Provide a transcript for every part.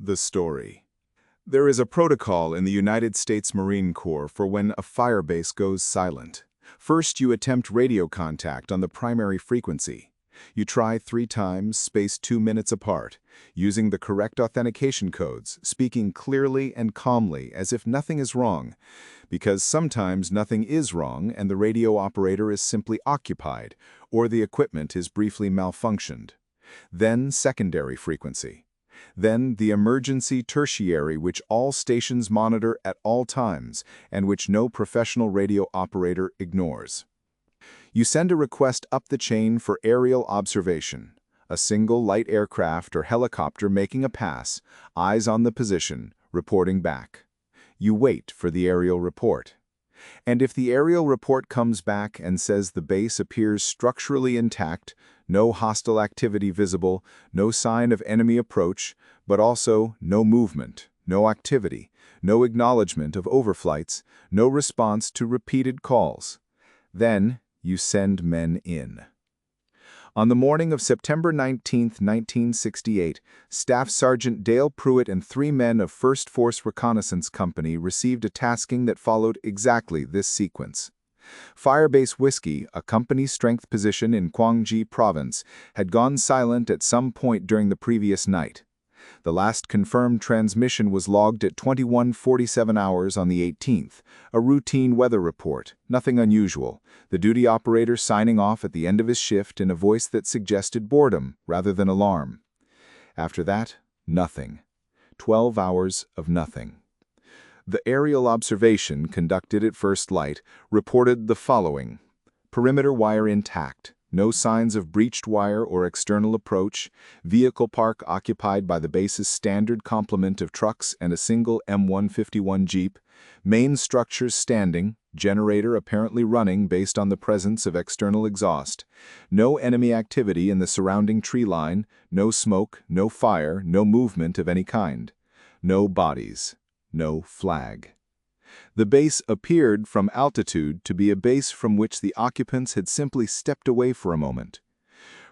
The story. There is a protocol in the United States Marine Corps for when a firebase goes silent. First, you attempt radio contact on the primary frequency. You try 3 times, spaced 2 minutes apart, using the correct authentication codes, speaking clearly and calmly as if nothing is wrong, because sometimes nothing is wrong and the radio operator is simply occupied, or the equipment is briefly malfunctioned. Then secondary frequency. Then the emergency tertiary, which all stations monitor at all times and which no professional radio operator ignores. You send a request up the chain for aerial observation, a single light aircraft or helicopter making a pass, eyes on the position, reporting back. You wait for the aerial report. And if the aerial report comes back and says the base appears structurally intact, no hostile activity visible, no sign of enemy approach, but also no movement, no activity, no acknowledgement of overflights, no response to repeated calls, then you send men in. On the morning of September 19, 1968, Staff Sergeant Dale Pruett and 3 men of 1st Force Reconnaissance Company received a tasking that followed exactly this sequence. Firebase Whiskey, a company strength position in Quảng Province, had gone silent at some point during the previous night. The last confirmed transmission was logged at 21:47 hours on the 18th, a routine weather report, nothing unusual, the duty operator signing off at the end of his shift in a voice that suggested boredom rather than alarm. After that, nothing. 12 hours of nothing. The aerial observation, conducted at first light, reported the following. Perimeter wire intact. No signs of breached wire or external approach, vehicle park occupied by the base's standard complement of trucks and a single M151 Jeep, main structures standing, generator apparently running based on the presence of external exhaust, no enemy activity in the surrounding tree line, no smoke, no fire, no movement of any kind, no bodies, no flag. The base appeared from altitude to be a base from which the occupants had simply stepped away for a moment.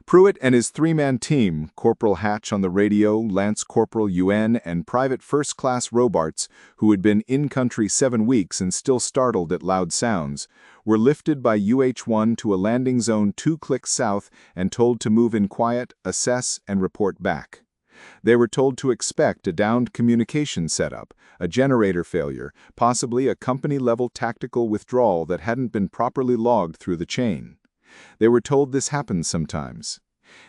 Pruett and his 3-man team, Corporal Hatch on the radio, Lance Corporal UN, and Private First Class Robarts, who had been in-country 7 weeks and still startled at loud sounds, were lifted by UH-1 to a landing zone 2 clicks south and told to move in quiet, assess, and report back. They were told to expect a downed communication setup, a generator failure, possibly a company-level tactical withdrawal that hadn't been properly logged through the chain. They were told this happens sometimes.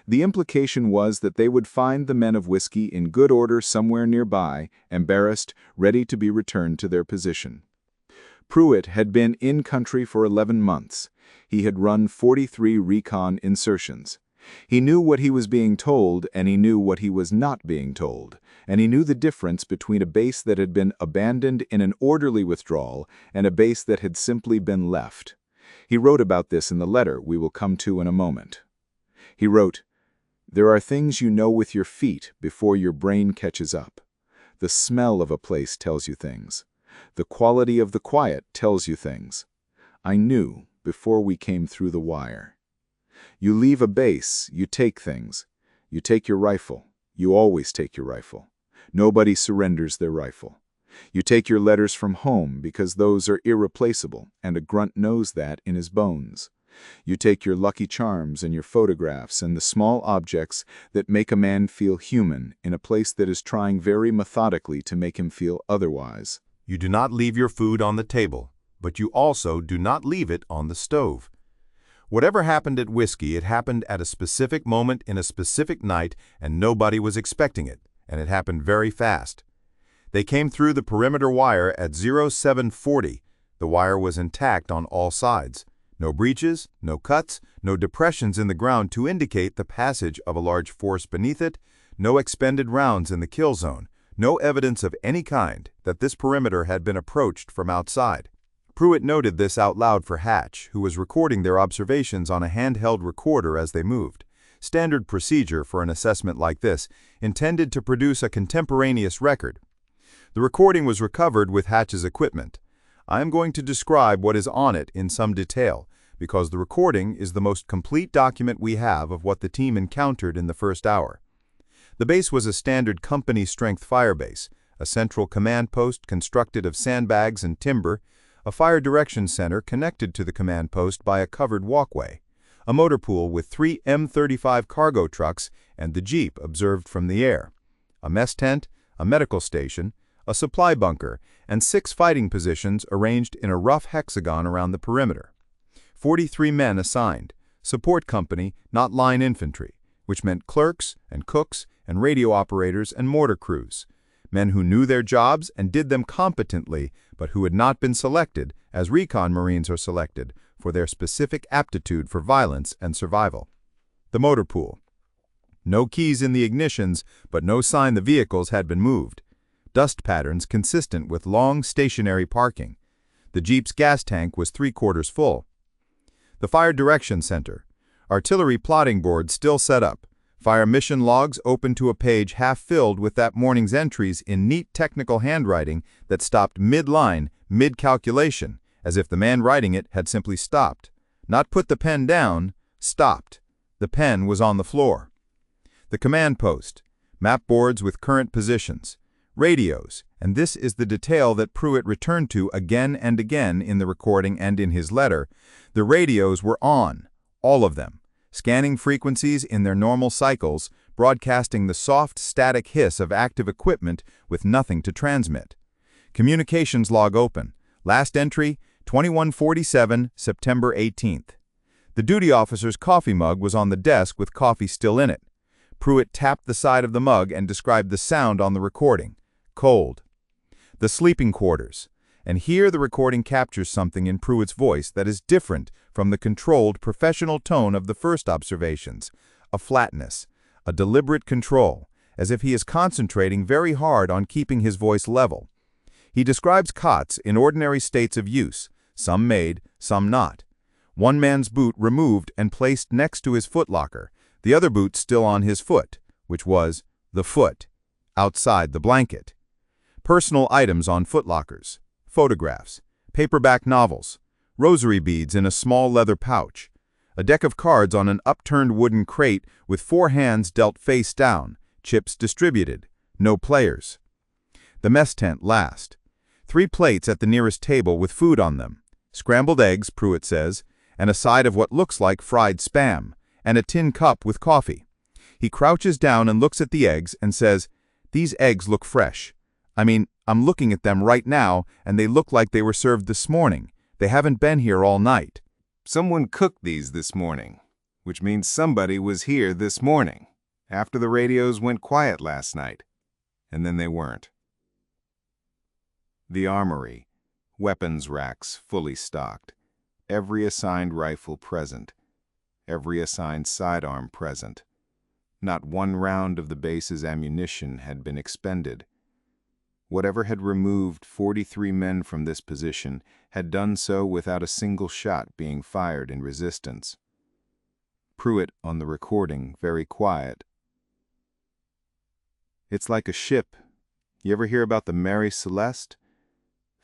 The implication was that they would find the men of Whiskey in good order somewhere nearby, embarrassed, ready to be returned to their position. Pruett had been in-country for 11 months. He had run 43 recon insertions. He knew what he was being told, and he knew what he was not being told, and he knew the difference between a base that had been abandoned in an orderly withdrawal and a base that had simply been left. He wrote about this in the letter we will come to in a moment. He wrote, "There are things you know with your feet before your brain catches up. The smell of a place tells you things. The quality of the quiet tells you things. I knew before we came through the wire. You leave a base, you take things. You take your rifle. You always take your rifle. Nobody surrenders their rifle. You take your letters from home because those are irreplaceable, and a grunt knows that in his bones. You take your Lucky Charms and your photographs and the small objects that make a man feel human in a place that is trying very methodically to make him feel otherwise. You do not leave your food on the table, but you also do not leave it on the stove. Whatever happened at Whiskey, it happened at a specific moment in a specific night, and nobody was expecting it, and it happened very fast. They came through the perimeter wire at 0740. The wire was intact on all sides. No breaches, no cuts, no depressions in the ground to indicate the passage of a large force beneath it, no expended rounds in the kill zone, no evidence of any kind that this perimeter had been approached from outside. Pruett noted this out loud for Hatch, who was recording their observations on a handheld recorder as they moved. Standard procedure for an assessment like this, intended to produce a contemporaneous record. The recording was recovered with Hatch's equipment. I am going to describe what is on it in some detail, because the recording is the most complete document we have of what the team encountered in the first hour. The base was a standard company-strength fire base, a central command post constructed of sandbags and timber, a fire direction center connected to the command post by a covered walkway, a motor pool with 3 M35 cargo trucks and the Jeep observed from the air, a mess tent, a medical station, a supply bunker, and 6 fighting positions arranged in a rough hexagon around the perimeter. 43 men assigned, support company, not line infantry, which meant clerks and cooks and radio operators and mortar crews, men who knew their jobs and did them competently, but who had not been selected, as recon Marines are selected, for their specific aptitude for violence and survival. The motor pool. No keys in the ignitions, but no sign the vehicles had been moved. Dust patterns consistent with long stationary parking. The Jeep's gas tank was 3/4 full. The Fire Direction Center. Artillery plotting board still set up. Fire mission logs open to a page half filled with that morning's entries in neat technical handwriting that stopped mid-line, mid-calculation, as if the man writing it had simply stopped. Not put the pen down, stopped. The pen was on the floor. The command post. Map boards with current positions. Radios, and this is the detail that Pruett returned to again and again in the recording and in his letter. The radios were on, all of them, scanning frequencies in their normal cycles, broadcasting the soft, static hiss of active equipment with nothing to transmit. Communications log open. Last entry, 2147, September 18th. The duty officer's coffee mug was on the desk with coffee still in it. Pruett tapped the side of the mug and described the sound on the recording. Cold. The sleeping quarters. And here the recording captures something in Pruett's voice that is different from the controlled, professional tone of the first observations. A flatness, a deliberate control, as if he is concentrating very hard on keeping his voice level. He describes cots in ordinary states of use, some made, some not. One man's boot removed and placed next to his footlocker, the other boot still on his foot, which was the foot, outside the blanket. Personal items on footlockers, photographs, paperback novels, rosary beads in a small leather pouch, a deck of cards on an upturned wooden crate with 4 hands dealt face down, chips distributed, no players. The mess tent last. 3 plates at the nearest table with food on them, scrambled eggs, Pruett says, and a side of what looks like fried spam, and a tin cup with coffee. He crouches down and looks at the eggs and says, "These eggs look fresh. I mean, I'm looking at them right now, and they look like they were served this morning. They haven't been here all night." Someone cooked these this morning, which means somebody was here this morning, after the radios went quiet last night, and then they weren't. The armory, weapons racks fully stocked, every assigned rifle present, every assigned sidearm present. Not one round of the base's ammunition had been expended. Whatever had removed 43 men from this position had done so without a single shot being fired in resistance. Pruett on the recording, very quiet. "It's like a ship. You ever hear about the Mary Celeste?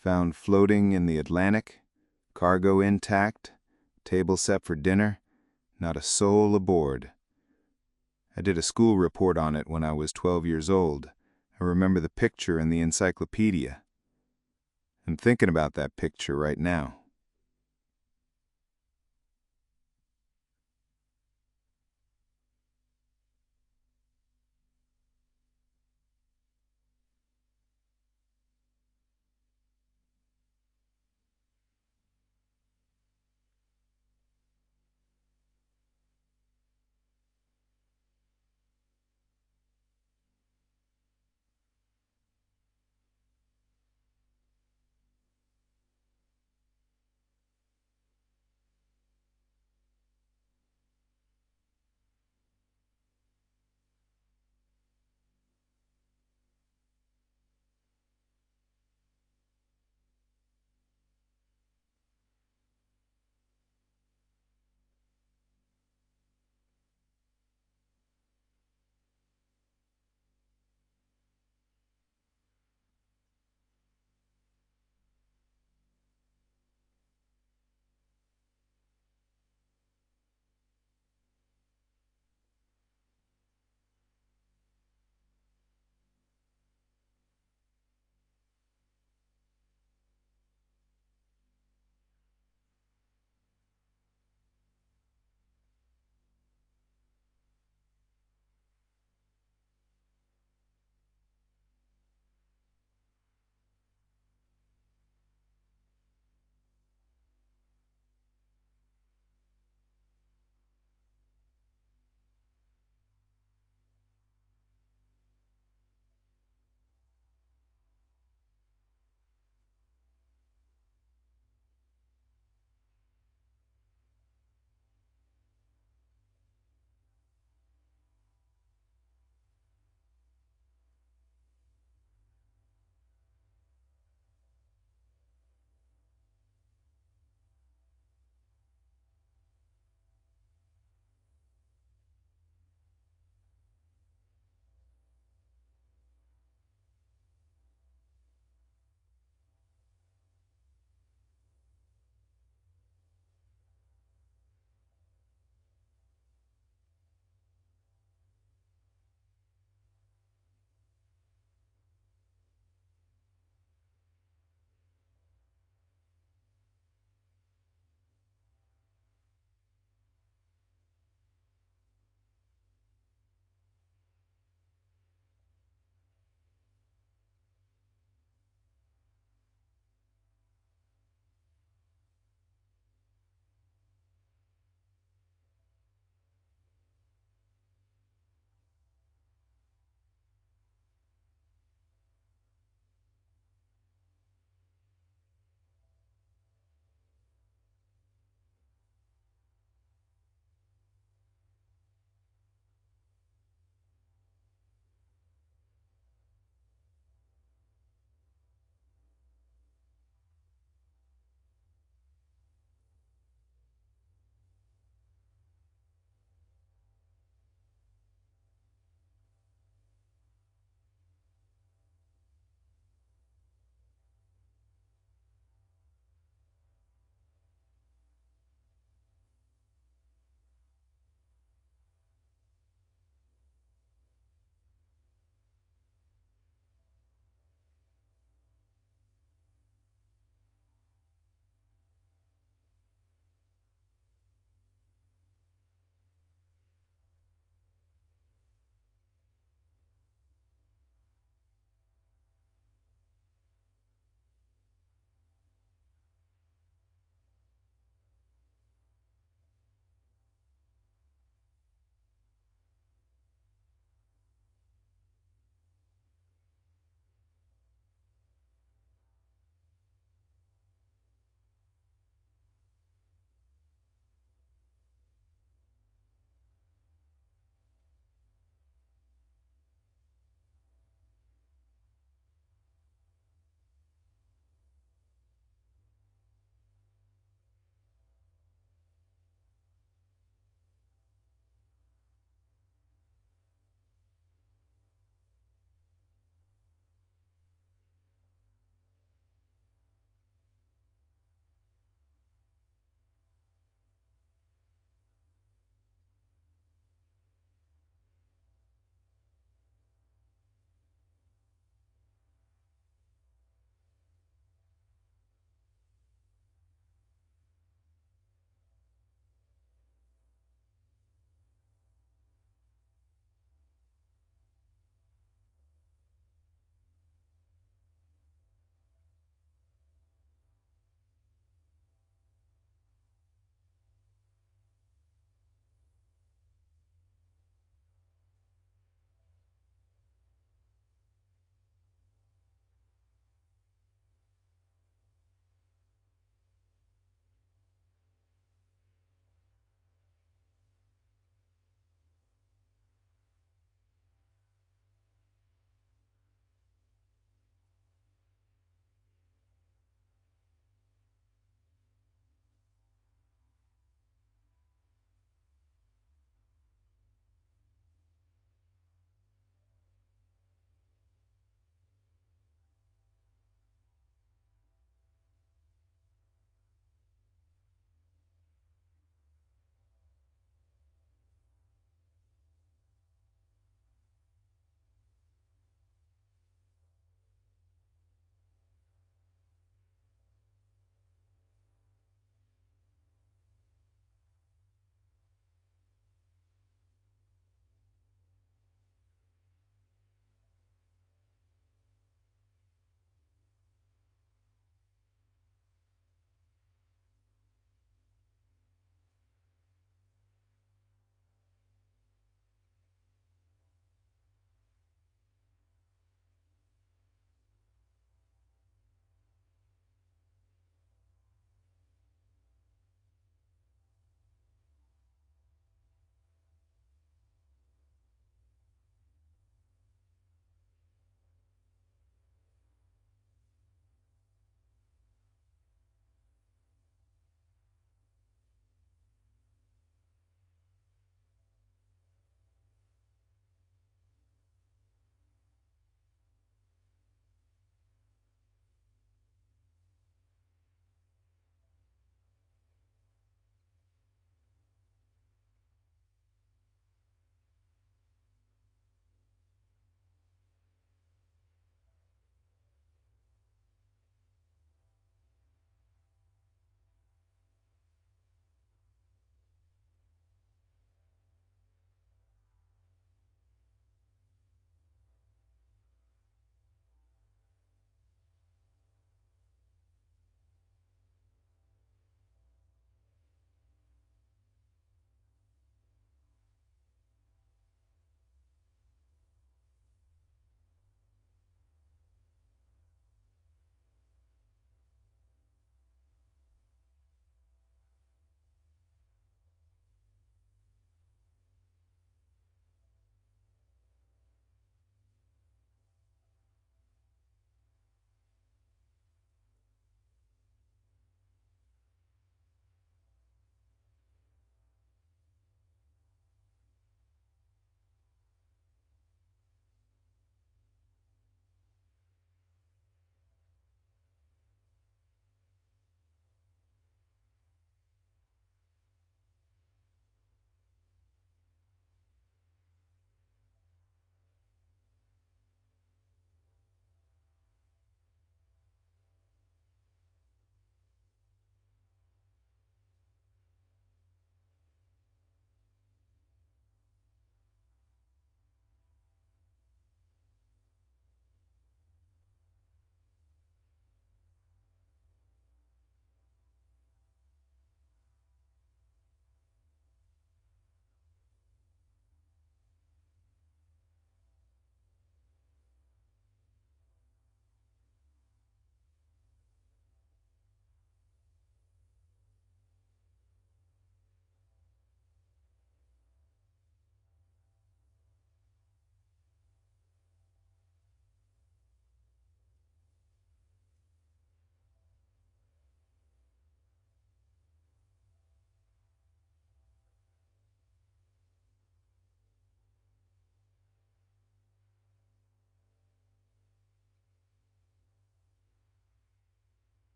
Found floating in the Atlantic, cargo intact, table set for dinner, not a soul aboard. I did a school report on it when I was 12 years old. I remember the picture in the encyclopedia. I'm thinking about that picture right now."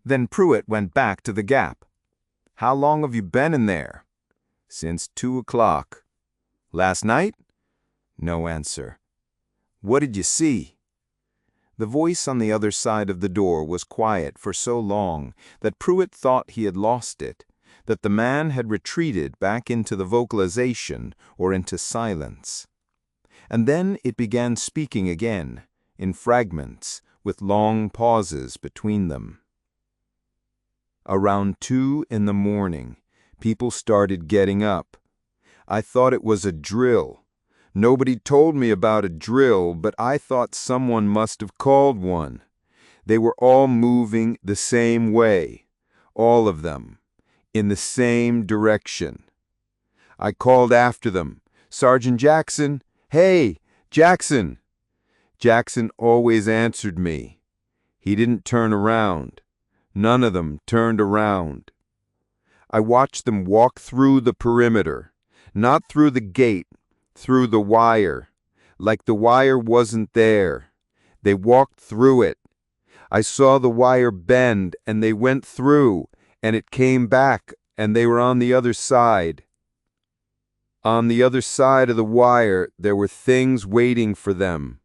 Then Pruett went back to the gap. "How long have you been in there?" "Since 2 o'clock. "Last night?" No answer. "What did you see?" The voice on the other side of the door was quiet for so long that Pruett thought he had lost it, that the man had retreated back into the vocalization or into silence. And then it began speaking again, in fragments, with long pauses between them. "Around 2 in the morning, people started getting up. I thought it was a drill. Nobody told me about a drill, but I thought someone must have called one. They were all moving the same way, all of them, in the same direction. I called after them, 'Sergeant Jackson, hey, Jackson!' Jackson always answered me. He didn't turn around. None of them turned around. I watched them walk through the perimeter, not through the gate, through the wire, like the wire wasn't there. They walked through it. I saw the wire bend, and they went through, and it came back, and they were on the other side. On the other side of the wire, there were things waiting for them."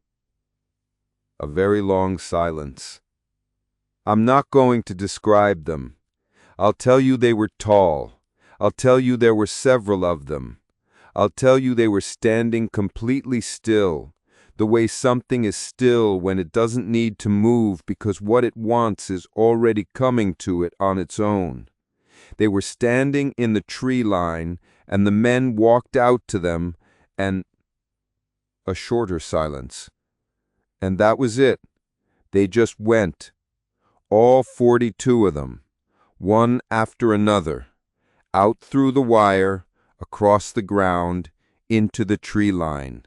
A very long silence. "I'm not going to describe them. I'll tell you they were tall. I'll tell you there were several of them. I'll tell you they were standing completely still, the way something is still when it doesn't need to move because what it wants is already coming to it on its own. They were standing in the tree line, and the men walked out to them, and—" A shorter silence. "And that was it. They just went. All 42 of them, one after another, out through the wire, across the ground, into the tree line.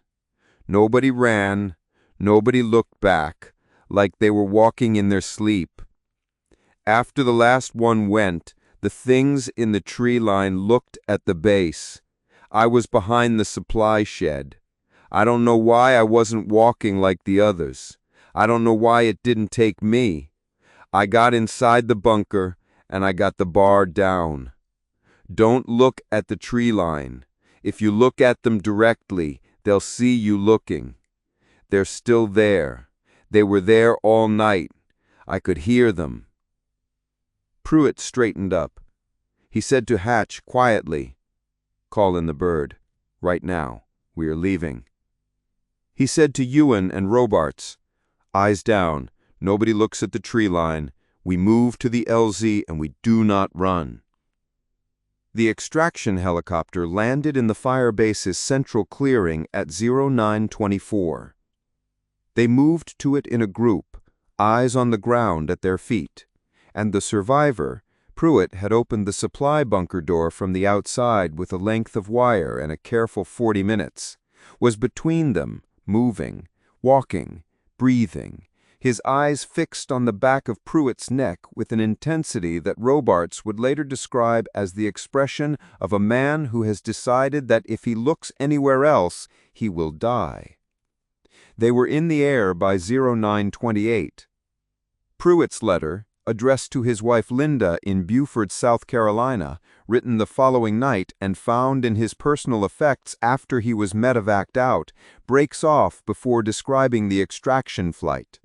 Nobody ran, nobody looked back, like they were walking in their sleep. After the last one went, the things in the tree line looked at the base. I was behind the supply shed. I don't know why I wasn't walking like the others. I don't know why it didn't take me. I got inside the bunker, and I got the bar down. Don't look at the tree line. If you look at them directly, they'll see you looking. They're still there. They were there all night. I could hear them." Pruett straightened up. He said to Hatch quietly, "Call in the bird. Right now. We are leaving." He said to Ewan and Robarts, "Eyes down. Nobody looks at the tree line. We move to the LZ and we do not run." The extraction helicopter landed in the Firebase's central clearing at 0924. They moved to it in a group, eyes on the ground at their feet, and the survivor, Pruett, had opened the supply bunker door from the outside with a length of wire and a careful 40 minutes, was between them, moving, walking, breathing, his eyes fixed on the back of Pruett's neck with an intensity that Robarts would later describe as the expression of a man who has decided that if he looks anywhere else, he will die. They were in the air by 0928. Pruett's letter, addressed to his wife Linda in Beaufort, South Carolina, written the following night and found in his personal effects after he was medevaced out, breaks off before describing the extraction flight.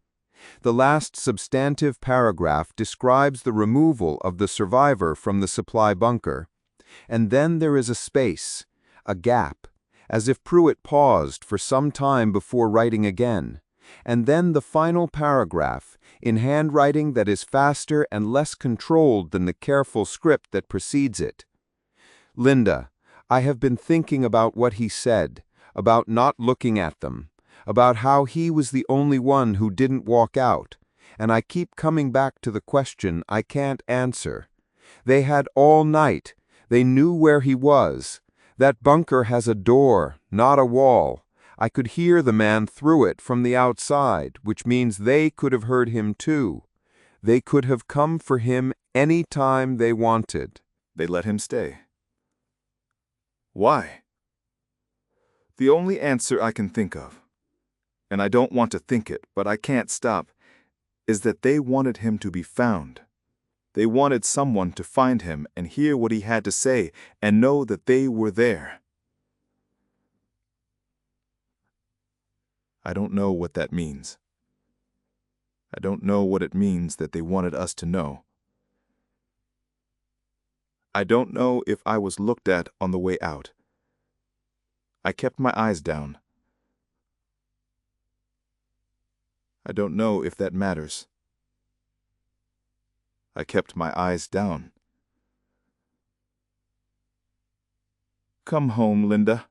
The last substantive paragraph describes the removal of the survivor from the supply bunker, and then there is a space, a gap, as if Pruett paused for some time before writing again, and then the final paragraph, in handwriting that is faster and less controlled than the careful script that precedes it. "Linda, I have been thinking about what he said, about not looking at them, about how he was the only one who didn't walk out, and I keep coming back to the question I can't answer. They had all night. They knew where he was. That bunker has a door, not a wall. I could hear the man through it from the outside, which means they could have heard him too. They could have come for him any time they wanted." They let him stay. Why? The only answer I can think of, and I don't want to think it, but I can't stop, is that they wanted him to be found. They wanted someone to find him and hear what he had to say and know that they were there. I don't know what that means. I don't know what it means that they wanted us to know. I don't know if I was looked at on the way out. I kept my eyes down. I don't know if that matters. I kept my eyes down. Come home, Linda.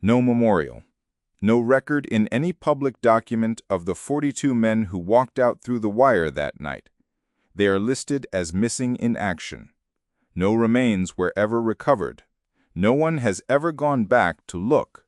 No memorial. No record in any public document of the 42 men who walked out through the wire that night. They are listed as missing in action. No remains were ever recovered. No one has ever gone back to look